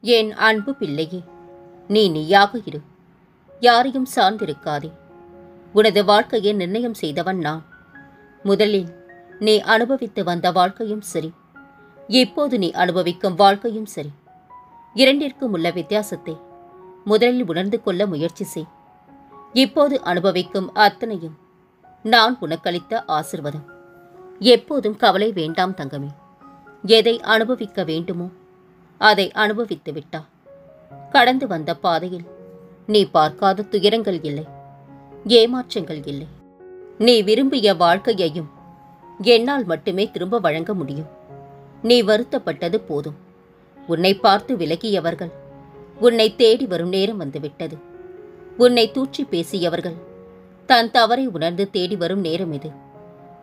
என் அன்பு பிள்ளையே, நீ நீயாக இரு. யாரையும் சார்ந்திருக்காதே. உனது வாழ்க்கையை நிர்ணயம் செய்தவன் நான். முதலில் நீ அனுபவித்து வந்த வாழ்க்கையும் சரி, இப்போது நீ அனுபவிக்கும் வாழ்க்கையும் சரி, இரண்டிற்கும் உள்ள வித்தியாசத்தை முதலில் உணர்ந்து கொள்ள முயற்சி செய். இப்போது அனுபவிக்கும் அத்தனையும் நான் உனக்களித்த ஆசிர்வாதம். எப்போதும் கவலை வேண்டாம் தங்கமே. எதை அனுபவிக்க வேண்டுமோ அதை அனுபவித்து விட்டா. கடந்து வந்த பாதையில் நீ பார்க்காத துயரங்கள் இல்லை, ஏமாற்றங்கள் இல்லை. நீ விரும்பிய வாழ்க்கையையும் என்னால் மட்டுமே திரும்ப வழங்க முடியும். நீ வருத்தப்பட்டது போதும். உன்னை பார்த்து விலகியவர்கள் உன்னை தேடி வரும் நேரம் வந்துவிட்டது. உன்னை தூற்றி பேசியவர்கள் தன் தவறை உணர்ந்து தேடி வரும் நேரம் இது.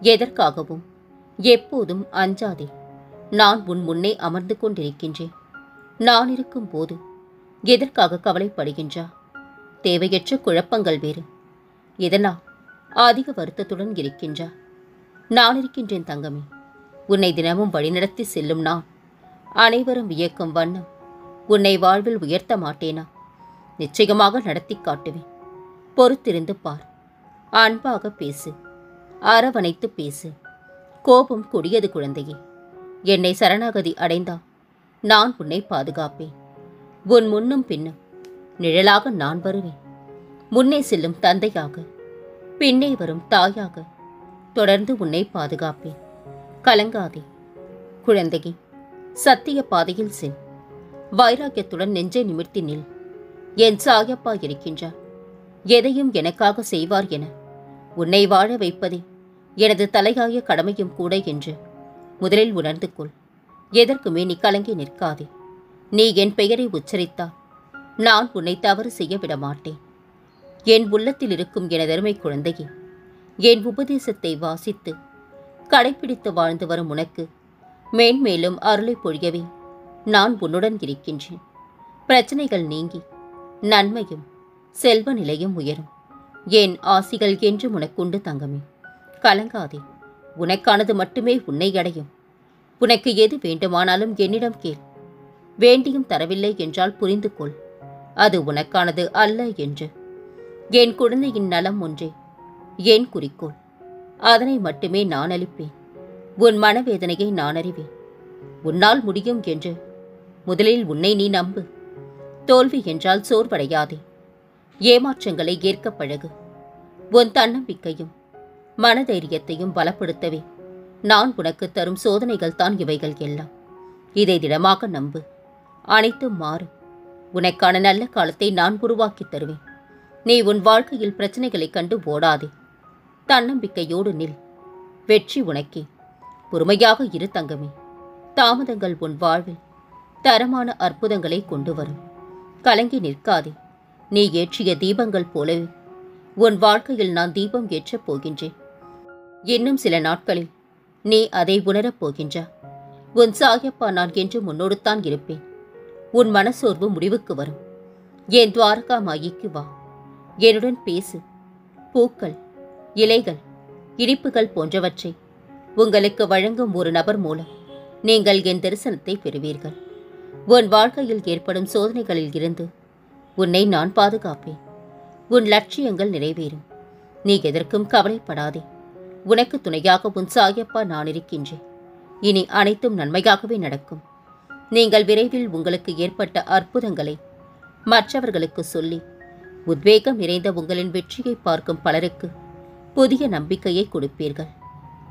எதற்காகவும் எப்போதும் அஞ்சாதே. நான் உன் முன்னே அமர்ந்து கொண்டிருக்கின்றேன். நான் இருக்கும் போது எதற்காக கவலைப்படுகின்றா? தேவையற்ற குழப்பங்கள் வேறு. இதனால் அதிக வருத்தத்துடன் இருக்கின்றா? நான் இருக்கின்றேன் தங்கமே. உன்னை தினமும் வழிநடத்தி செல்லும் நான் அனைவரும் வியக்கும் வண்ணம் உன்னை வாழ்வில் உயர்த்த மாட்டேனா? நிச்சயமாக நடத்தி காட்டுவேன். பொறுத்திருந்து பார். அன்பாக பேசு, அரவணைத்து பேசு. கோபம் கொடியது குழந்தையே. என்னை சரணாகதி அடைந்தா நான் உன்னை பாதுகாப்பேன். உன் முன்னும் பின்னும் நிழலாக நான் வருவேன். முன்னே செல்லும் தந்தையாக, பின்னே வரும் தாயாக தொடர்ந்து உன்னை பாதுகாப்பேன். கலங்காதே குழந்தையே. சத்திய பாதையில் செல். வைராக்கியத்துடன் நெஞ்சை நிமிர்த்தி நில். என் சாயப்பா இருக்கின்றார். எதையும் எனக்காக செய்வார் என உன்னை வாழ வைப்பதே எனது தலையாய கடமையும் கூட என்று முதலில் உணர்ந்து கொள். எதற்குமே நீ கலங்கி நிற்காதே. நீ என் பெயரை உச்சரித்தால் நான் உன்னை தவறு செய்ய விட மாட்டேன். என் உள்ளத்தில் இருக்கும் எனதருமை குழந்தையே, என் உபதேசத்தை வாசித்து கடைப்பிடித்து வாழ்ந்து வரும் உனக்கு மேன்மேலும் அருளை பொழியவே நான் உன்னுடன் இருக்கின்றேன். பிரச்சனைகள் நீங்கி நன்மையும் செல்வ நிலையும் உயரும். என் ஆசிகள் என்றும் உனக்குண்டு தங்கமே. கலங்காதே. உனக்கானது மட்டுமே உன்னை அடையும். உனக்கு எது வேண்டுமானாலும் என்னிடம் கேள். வேண்டியும் தரவில்லை என்றால் புரிந்து கொள், அது உனக்கானது அல்ல என்று. என் குழந்தையின் நலம் ஒன்றே என் குறிக்கோள். அதனை மட்டுமே நான் அளிப்பேன். உன் மனவேதனையை நான் அறிவேன். உன்னால் முடியும் என்று முதலில் உன்னை நீ நம்பு. தோல்வி என்றால் சோர்வடையாதே. ஏமாற்றங்களை ஏற்க பழகு. உன் தன்னம்பிக்கையும் மனதைரியத்தையும் பலப்படுத்தவே நான் உனக்கு தரும் சோதனைகள் தான் இவைகள் எல்லாம். இதை திடமாக நம்பு. அனைத்தும் மாறும். உனக்கான நல்ல காலத்தை நான் உருவாக்கி தருவேன். நீ உன் வாழ்க்கையில் பிரச்சனைகளைக் கண்டு ஓடாதே. தன்னம்பிக்கையோடு நில். வெற்றி உனக்கே. பொறுமையாக இரு தங்கமே. தாமதங்கள் உன் வாழ்வில் தரமான அற்புதங்களை கொண்டு வரும். கலங்கி நிற்காதே. நீ ஏற்றிய தீபங்கள் போலவே உன் வாழ்க்கையில் நான் தீபம் ஏற்றப் போகின்றேன். இன்னும் சில நாட்களில் நீ அதை உணரப் போகின்றா. உன் சாயப்பா நான் என்று முன்னோடு தான் இருப்பேன். உன் மனசோர்வு முடிவுக்கு வரும். என் துவாரகா மாயிக்கு வா. என்னுடன் பேசு. பூக்கள், இலைகள், இனிப்புகள் போன்றவற்றை உங்களுக்கு வழங்கும் ஒரு நபர் மூலம் நீங்கள் என் தரிசனத்தை பெறுவீர்கள். உன் வாழ்க்கையில் ஏற்படும் சோதனைகளில் இருந்து உன்னை நான் பாதுகாப்பேன். உன் லட்சியங்கள் நிறைவேறும். நீ எதற்கும் கவலைப்படாதே. உனக்கு துணையாக உன் சாயப்பா நான் இருக்கின்றேன். இனி அனைத்தும் நன்மையாகவே நடக்கும். நீங்கள் விரைவில் உங்களுக்கு ஏற்பட்ட அற்புதங்களை மற்றவர்களுக்கு சொல்லி உத்வேகம் நிறைந்த உங்களின் வெற்றியை பார்க்கும் பலருக்கு புதிய நம்பிக்கையை கொடுப்பீர்கள்.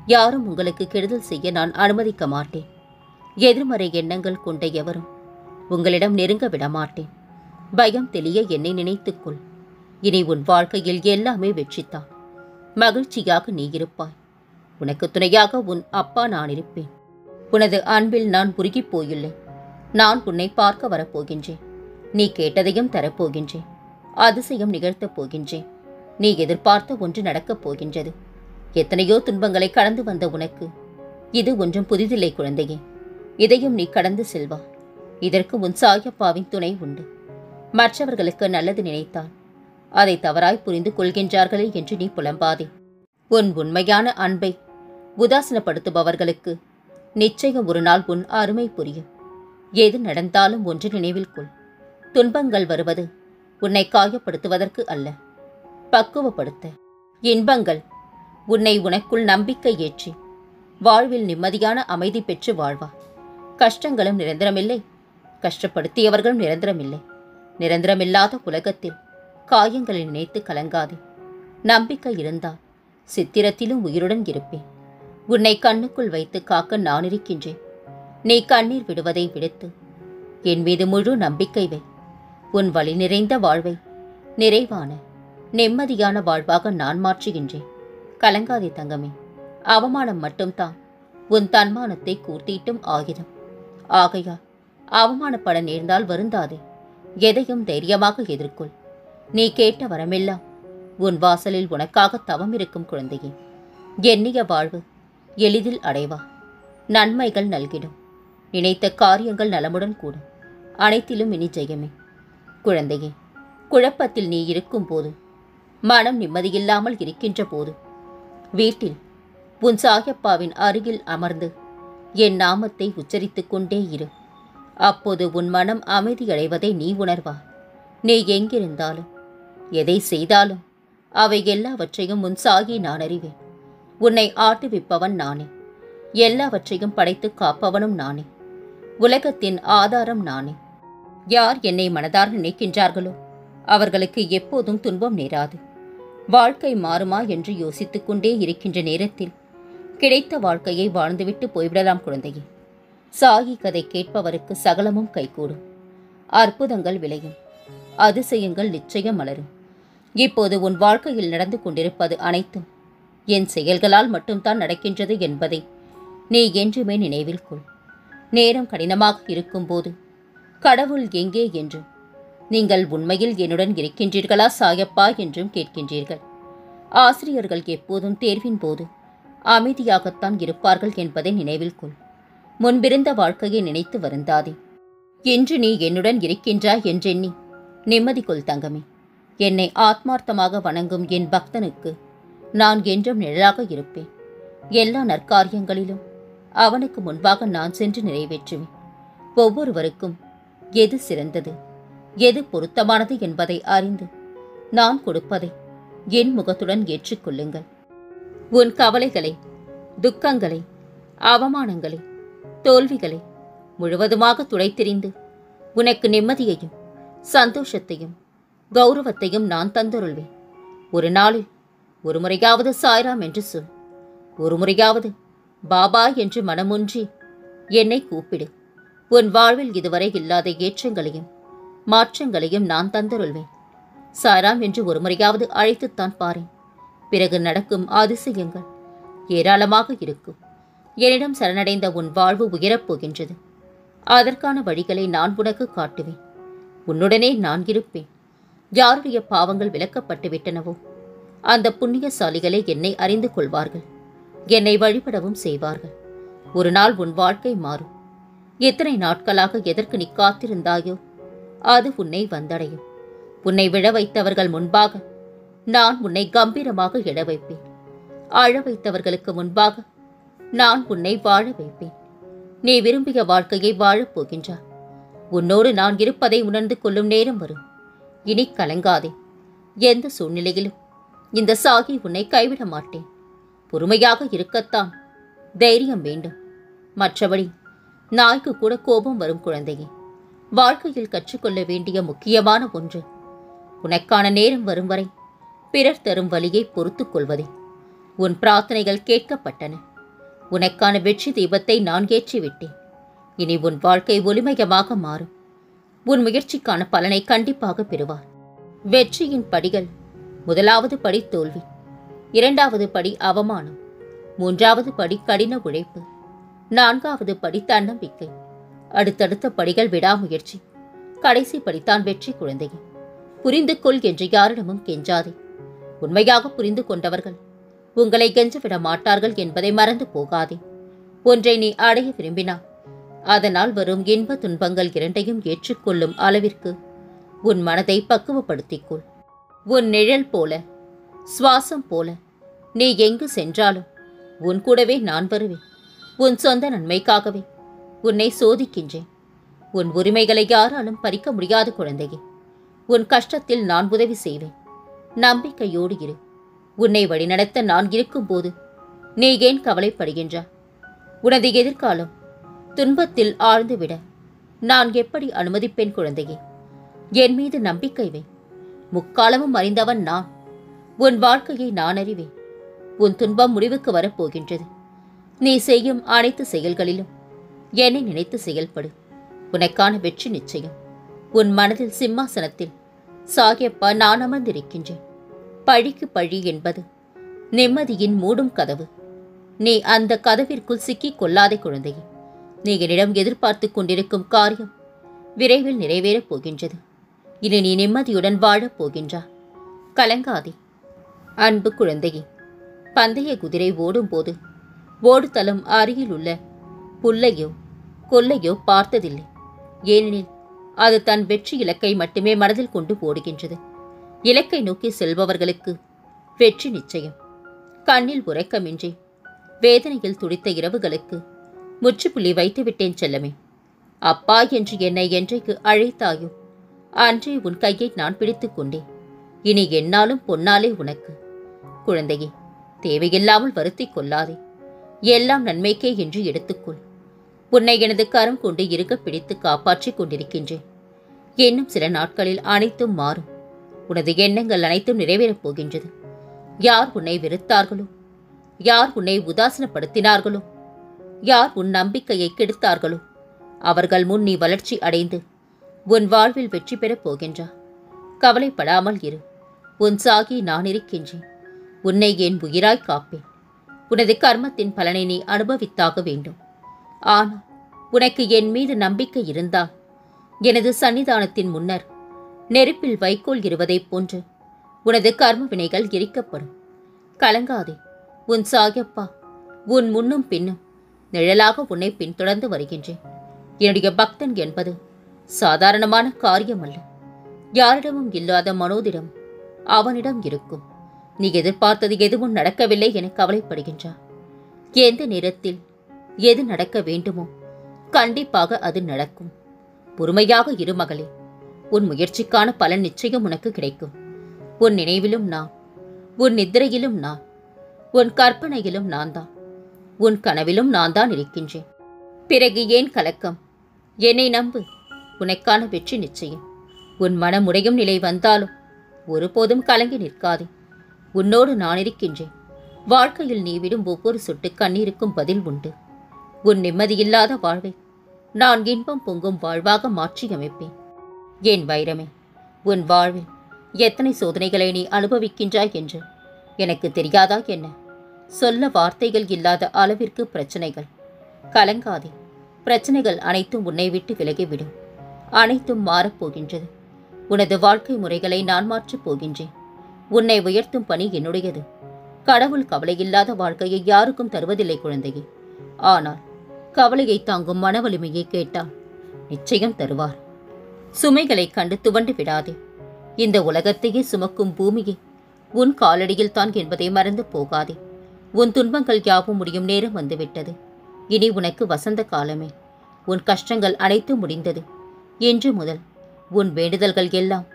யாரும் உங்களுக்கு கெடுதல் செய்ய நான் அனுமதிக்க மாட்டேன். எதிர்மறை எண்ணங்கள் கொண்ட எவரும் உங்களிடம் நெருங்க விடமாட்டேன். பயம் தெளிய என்னை நினைத்துக்கொள். இனி உன் வாழ்க்கையில் எல்லாமே வெற்றித்தான். மகிழ்ச்சியாக நீ இருப்பாய். உனக்கு துணையாக உன் அப்பா நான் இருப்பேன். உனது அன்பில் நான் உருகிப் போயுள்ளேன். நான் உன்னை பார்க்க வரப்போகின்றேன். நீ கேட்டதையும் தரப்போகின்றேன். அதிசயம் நிகழ்த்தப் போகின்றேன். நீ எதிர்பார்த்த ஒன்று நடக்கப் போகின்றது. எத்தனையோ துன்பங்களை கடந்து வந்த உனக்கு இது ஒன்றும் புதிதில்லை குழந்தையே. இதையும் நீ கடந்து செல்வா. இதற்கு உன் சாயப்பாவின் துணை உண்டு. மற்றவர்களுக்கு நல்லது நினைத்தால் அதை தவறாய் புரிந்து கொள்கின்றார்களே என்று நீ புலம்பாதே. உன் உண்மையான அன்பை உதாசீனப்படுத்துபவர்களுக்கு நிச்சயம் ஒரு நாள் உன் அருமை புரியும். எது நடந்தாலும் ஒன்று நினைவில் கொள். துன்பங்கள் வருவது உன்னை காயப்படுத்துவதற்கு அல்ல, பக்குவப்படுத்த. இன்பங்கள் உன்னை உனக்குள் நம்பிக்கை ஏற்றி வாழ்வில் நிம்மதியான அமைதி பெற்று வாழ்வார். கஷ்டங்களும் நிரந்தரமில்லை, கஷ்டப்படுத்தியவர்களும் நிரந்தரமில்லை. நிரந்தரமில்லாத உலகத்தில் காயங்களை நினைத்து கலங்காதே. நம்பிக்கை இருந்தால் சித்திரத்திலும் உயிருடன் இருப்பேன். உன்னை கண்ணுக்குள் வைத்து காக்க நான் இருக்கின்றேன். நீ கண்ணீர் விடுவதை விடுத்து என் மீது முழு நம்பிக்கை வை. உன் வழி நிறைந்த வாழ்வை நிறைவான நிம்மதியான வாழ்வாக நான் மாற்றுகின்றேன். கலங்காதே தங்கமே. அவமானம் மட்டும்தான் உன் தன்மானத்தை கூர்த்தீட்டும் ஆயுதம். ஆகையால் அவமானப்பட நேர்ந்தால் வருந்தாதே. எதையும் தைரியமாக எதிர்கொள். நீ கேட்ட வரமெல்லாம் உன் வாசலில் உனக்காக தவம் இருக்கும் குழந்தையே. எண்ணிய வாழ்வு எளிதில் அடைவா. நன்மைகள் நல்கிடும். நினைத்த காரியங்கள் நலமுடன் கூடும். அனைத்திலும் இனி ஜெயமே. குழந்தையே, குழப்பத்தில் நீ இருக்கும் போது, மனம் நிம்மதியில்லாமல் இருக்கின்ற போது, வீட்டில் உன் சாயப்பாவின் அருகில் அமர்ந்து என் நாமத்தை உச்சரித்துக் கொண்டே இரு. அப்போது உன் மனம் அமைதியடைவதை நீ உணர்வாய். நீ எங்கிருந்தாலும் எதை செய்தாலும் அவை எல்லாவற்றையும் உன் சாகி நான் அறிவேன். உன்னை ஆட்டுவிப்பவன் நானே. எல்லாவற்றையும் படைத்து காப்பவனும் நானே. உலகத்தின் ஆதாரம் நானே. யார் என்னை மனதார் நினைக்கின்றார்களோ அவர்களுக்கு எப்போதும் துன்பம் நேராது. வாழ்க்கை மாறுமா என்று யோசித்துக் கொண்டே இருக்கின்ற நேரத்தில் கிடைத்த வாழ்க்கையை வாழ்ந்துவிட்டு போய்விடலாம் குழந்தையே. சாகி கதை கேட்பவருக்கு சகலமும் கைகூடும். அற்புதங்கள் விளையும். அதிசயங்கள் நிச்சயம் மலரும். இப்போது உன் வாழ்க்கையில் நடந்து கொண்டிருப்பது அனைத்தும் என் செயல்களால் மட்டும்தான் நடக்கின்றது என்பதை நீ என்றுமே நினைவில் கொள். நேரம் கடினமாக இருக்கும்போது கடவுள் எங்கே என்றும், நீங்கள் உண்மையில் என்னுடன் இருக்கின்றீர்களா சாயப்பா என்றும் கேட்கின்றீர்கள். ஆசிரியர்கள் எப்போதும் தேர்வின் போது அமைதியாகத்தான் இருப்பார்கள் என்பதை நினைவில் கொள். முன்பிருந்த வாழ்க்கையை நினைத்து வருந்தாதே. இன்று நீ என்னுடன் இருக்கின்றாய் என்றெண்ணி நிம்மதி கொள் தங்கமே. என்னை ஆத்மார்த்தமாக வணங்கும் என் பக்தனுக்கு நான் என்றும் நிழலாக இருப்பேன். எல்லா நற்காரியங்களிலும் அவனுக்கு முன்பாக நான் சென்று நிறைவேற்றுவேன். ஒவ்வொருவருக்கும் எது சிறந்தது, எது பொருத்தமானது என்பதை அறிந்து நான் கொடுப்பதை என் முகத்துடன் ஏற்றுக்கொள்ளுங்கள். உன் கவலைகளை, துக்கங்களை, அவமானங்களை, தோல்விகளை முழுவதுமாக துடைத்தெறிந்து உனக்கு நிம்மதியையும் சந்தோஷத்தையும் கௌரவத்தையும் நான் தந்தருள்வேன். ஒரு நாளில் ஒரு முறையாவது சாய்ராம் என்று சொல். ஒரு முறையாவது பாபா என்று மனமொன்றி என்னை கூப்பிடு. உன் வாழ்வில் இதுவரை இல்லாத ஏற்றங்களையும் மாற்றங்களையும் நான் தந்தருள்வேன். சாய்ராம் என்று ஒரு முறையாவது அழைத்துத்தான் பாரேன். பிறகு நடக்கும் அதிசயங்கள் ஏராளமாக இருக்கும். என்னிடம் சரணடைந்த உன் வாழ்வு உயரப் போகின்றது. அதற்கான வழிகளை நான் உனக்கு காட்டுவேன். உன்னுடனே நான் இருப்பேன். யாருடைய பாவங்கள் விலக்கப்பட்டு விட்டனவோ அந்த புண்ணியசாலிகளை என்னை அறிந்து கொள்வார்கள். என்னை வழிபடவும் செய்வார்கள். ஒரு நாள் உன் வாழ்க்கை மாறும். எத்தனை நாட்களாக எதற்கு நீ காத்திருந்தாயோ அது உன்னை வந்தடையும். உன்னை விழ வைத்தவர்கள் முன்பாக நான் உன்னை கம்பீரமாக எழ வைப்பேன். அழ வைத்தவர்களுக்கு முன்பாக நான் உன்னை வாழ வைப்பேன். நீ விரும்பிய வாழ்க்கையை வாழப் போகின்றாய். உன்னோடு நான் இருப்பதை உணர்ந்து கொள்ளும் நேரம் வரும். இனி கலங்காதே. எந்த சூழ்நிலையிலும் இந்த சாகி உன்னை கைவிட மாட்டேன். பொறுமையாக இருக்கத்தான் தைரியம் வேண்டும். மற்றபடி நாய்க்கு கூட கோபம் வரும் குழந்தையே. வாழ்க்கையில் கற்றுக்கொள்ள வேண்டிய முக்கியமான ஒன்று, உனக்கான நேரம் வரும் வரை பிறர் தரும் வழியை பொறுத்துக் கொள்வதே. உன் பிரார்த்தனைகள் கேட்கப்பட்டன. உனக்கான வெற்றி தீபத்தை நான் ஏற்றிவிட்டேன். இனி உன் வாழ்க்கை ஒளிமயமாக மாறும். உன் முயற்சிக்கான பலனை கண்டிப்பாக பெறுவார். வெற்றியின் படிகள்: முதலாவது படி தோல்வி, இரண்டாவது படி அவமானம், மூன்றாவது படி கடின உழைப்பு, நான்காவது படி தன்னம்பிக்கை, அடுத்தடுத்த படிகள் விடாமுயற்சி, கடைசி படித்தான் வெற்றி. குழந்தையே, புரிந்து கொள் என்று யாரிடமும் கெஞ்சாதே. உண்மையாக புரிந்து கொண்டவர்கள் உங்களை கெஞ்சவிட மாட்டார்கள் என்பதை மறந்து போகாதே. ஒன்றை நீ அடைய விரும்பினார் அதனால் வரும் இன்ப துன்பங்கள் இரண்டையும் ஏற்றுக்கொள்ளும் அளவிற்கு உன் மனதை பக்குவப்படுத்திக்கொள். உன் நிழல் போல, சுவாசம் போல நீ எங்கு சென்றாலும் உன் கூடவே நான் வருவேன். உன் சொந்த நன்மைக்காகவே உன்னை சோதிக்கின்றேன். உன் உரிமைகளை யாராலும் பறிக்க முடியாது குழந்தையே. உன் கஷ்டத்தில் நான் உதவி செய்வேன். நம்பிக்கையோடு இரு. உன்னை வழிநடத்த நான் இருக்கும்போது நீ ஏன் கவலைப்படுகின்றாய்? உனது எதிர்காலம் துன்பத்தில் ஆழ்ந்துவிட நான் எப்படி அனுமதிப்பேன் குழந்தையே? என் மீது நம்பிக்கை வை. முக்காலமும் அறிந்தவன் நான். உன் வாழ்க்கையை நான் அறிவேன். உன் துன்பம் முடிவுக்கு வரப்போகின்றது. நீ செய்யும் அனைத்து செயல்களிலும் என்னை நினைத்து செயல்படு. உனக்கான வெற்றி நிச்சயம். உன் மனதில் சிம்மாசனத்தில் சாகியப்பா நான் அமர்ந்திருக்கின்றேன். பழிக்கு பழி என்பது நிம்மதியின் மூடும் கதவு. நீ அந்த கதவிற்குள் சிக்கிக் கொள்ளாதே குழந்தையே. நீ என்னிடம் எதிர்பார்த்து கொண்டிருக்கும் காரியம் விரைவில் நிறைவேறப் போகின்றது. இனி நீ நிம்மதியுடன் வாழப் போகின்றா. கலங்காதே அன்பு குழந்தையே. பந்தய குதிரை ஓடும்போது ஓடுதளம் அருகில் உள்ள புல்லையோ கொல்லையோ பார்த்ததில்லை. ஏனெனில் அது தன் வெற்றி இலக்கை மட்டுமே மனதில் கொண்டு ஓடுகின்றது. இலக்கை நோக்கி செல்பவர்களுக்கு வெற்றி நிச்சயம். கண்ணில் உறக்கமின்றி வேதனையில் துடித்த இரவுகளுக்கு முற்றுப்புள்ளி வைத்துவிட்டேன் செல்லமே. அப்பா என்று என்னை என்றைக்கு அழைத்தாயோ அன்றே உன் கையை நான் பிடித்துக் கொண்டேன். இனி என்னாலும் பொன்னாலே உனக்கு. குழந்தையே, தேவையில்லாமல் வருத்திக் கொள்ளாதே. எல்லாம் நன்மைக்கே என்று எடுத்துக்கொள். உன்னை எனது கரம் கொண்டு இருக்க பிடித்து காப்பாற்றிக் கொண்டிருக்கின்றேன். இன்னும் சில நாட்களில் அனைத்தும் மாறும். உனது எண்ணங்கள் அனைத்தும் நிறைவேறப் போகின்றது. யார் உன்னை வெறுத்தார்களோ, யார் உன்னை உதாசீனப்படுத்தினார்களோ, யார் உன் நம்பிக்கையை கெடுத்தார்களோ அவர்கள் முன் நீ வளர்ச்சி அடைந்து உன் வாழ்வில் வெற்றி பெறப் போகின்றா. கவலைப்படாமல் இரு. உன் சாகி நான் இருக்கின்றேன். உன்னை என் உயிராய் காப்பேன். உனது கர்மத்தின் பலனை நீ அனுபவித்தாக வேண்டும். ஆனால் உனக்கு என் மீது நம்பிக்கை இருந்தால் எனது சன்னிதானத்தின் முன்னர் நெருப்பில் வைக்கோல் இருவதைப் போன்று உனது கர்ம வினைகள் எரிக்கப்படும். கலங்காதே. உன் சாயப்பா உன் முன்னும் பின்னும் நிழலாக உன்னை பின்தொடர்ந்து வருகின்றேன். என்னுடைய பக்தன் என்பது சாதாரணமான காரியமல்ல. யாரிடமும் இல்லாத மனோதிடம் அவனிடம் இருக்கும். நீ எதிர்பார்த்தது எதுவும் நடக்கவில்லை என கவலைப்படுகின்றார். எந்த நேரத்தில் எது நடக்க வேண்டுமோ கண்டிப்பாக அது நடக்கும். பொறுமையாக இரு மகளே. உன் முயற்சிக்கான பலன் நிச்சயம் உனக்கு கிடைக்கும். உன் நினைவிலும் நான், உன் நித்திரையிலும் நான், உன் கற்பனையிலும் நான் தான், உன் கனவிலும் நான் தான் இருக்கின்றேன். பிறகு ஏன் கலக்கம்? என்னை நம்பு. உனக்கான வெற்றி நிச்சயம். உன் மனம் உடையும் நிலை வந்தாலும் ஒருபோதும் கலங்கி நிற்காதே. உன்னோடு நான் இருக்கின்றேன். வாழ்க்கையில் நீ விடும் ஒவ்வொரு சொட்டு கண்ணீருக்கும் பதில் உண்டு. உன் நிம்மதியில்லாத வாழ்வை நான் இன்பம் பொங்கும் வாழ்வாக மாற்றியமைப்பேன். என் வைரமே, உன் வாழ்வில் எத்தனை சோதனைகளை நீ அனுபவிக்கின்றாய் என்று எனக்கு தெரியாதா என்ன? சொல்ல வார்த்தைகள் இல்லாத அளவிற்கு பிரச்சனைகள். கலங்காதே. பிரச்சனைகள் அனைத்தும் உன்னை விட்டு விலகிவிடும். அனைத்தும் மாறப்போகின்றது. உனது வாழ்க்கை முறைகளை நான் மாற்றப் போகின்றேன். உன்னை உயர்த்தும் பணி என்னுடையது. கடவுள் கவலையில்லாத வாழ்க்கையை யாருக்கும் தருவதில்லை குழந்தையே. ஆனால் கவலையை தாங்கும் மன வலிமையை கேட்டால் நிச்சயம் தருவார். சுமைகளை கண்டு துவண்டு விடாதே. இந்த உலகத்தையே சுமக்கும் பூமியே உன் காலடியில் தான் என்பதை மறந்து போகாதே. உன் துன்பங்கள் யாவும் முடியும் நேரம் வந்துவிட்டது. இனி உனக்கு வசந்த காலமே. உன் கஷ்டங்கள் அனைத்தும் முடிந்தது. இன்று முதல் உன் வேண்டுதல்கள் எல்லாம்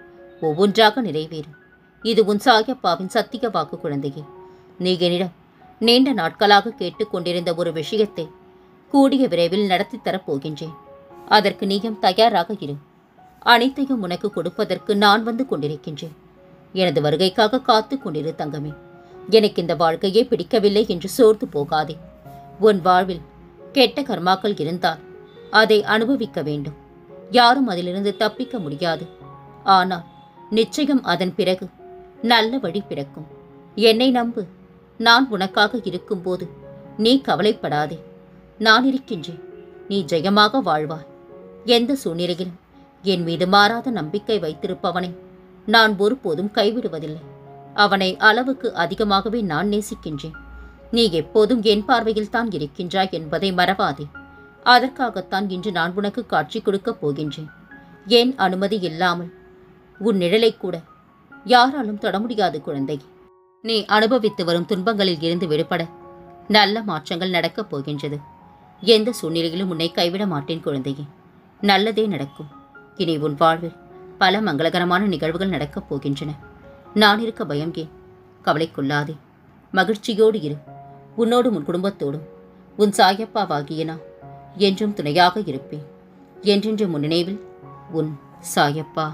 ஒவ்வொன்றாக நிறைவேறும். இது உன் சாயப்பாவின் சத்திய வாக்கு குழந்தையே. நீ என்னிடம் நீண்ட நாட்களாக கேட்டுக்கொண்டிருந்த ஒரு விஷயத்தை கூடிய விரைவில் நடத்தி தரப்போகின்றேன். அதற்கு நீயும் தயாராக இரு. அனைத்தையும் உனக்கு கொடுப்பதற்கு நான் வந்து கொண்டிருக்கின்றேன். எனது வருகைக்காக காத்து கொண்டிரு தங்கமே. எனக்கு இந்த வாழ்க்கையே பிடிக்கவில்லை என்று சோர்ந்து போகாதே. உன் வாழ்வில் கெட்ட கர்மாக்கள் இருந்தால் அதை அனுபவிக்க வேண்டும். யாரும் அதிலிருந்து தப்பிக்க முடியாது. ஆனால் நிச்சயம் அதன் பிறகு நல்ல வழி பிறக்கும். என்னை நம்பு. நான் உனக்காக இருக்கும்போது நீ கவலைப்படாதே. நான் இருக்கின்றேன். நீ ஜெயமாக வாழ்வாய். எந்த சூழ்நிலையிலும் என் மீது மாறாத நம்பிக்கை வைத்திருப்பவனை நான் ஒருபோதும் கைவிடுவதில்லை. அவனை அளவுக்கு அதிகமாகவே நான் நேசிக்கின்றேன். நீ எப்போதும் என் பார்வையில் தான் இருக்கின்றாய் என்பதை மறவாதே. அதற்காகத்தான் இன்று நான் உனக்கு காட்சி கொடுக்கப் போகின்றேன். என் அனுமதி இல்லாமல் உன் நிழலை கூட யாராலும் தொட முடியாது குழந்தை. நீ அனுபவித்து வரும் துன்பங்களில் இருந்து விடுபட நல்ல மாற்றங்கள் நடக்கப் போகின்றது. எந்த சூழ்நிலையிலும் உன்னை கைவிட மாட்டேன் குழந்தையே. நல்லதே நடக்கும். இனி உன் வாழ்வில் பல மங்களகரமான நிகழ்வுகள் நடக்கப் போகின்றன. நான் இருக்க பயம் ஏன்? கவலைக்குள்ளாதே. மகிழ்ச்சியோடு இரு. உன்னோடும் உன் குடும்பத்தோடும் உன் சாயப்பாவாகிய நான் என்றும் துணையாக இருப்பேன். என்றென்றும் உன் நினைவில் உன் சாயப்பா.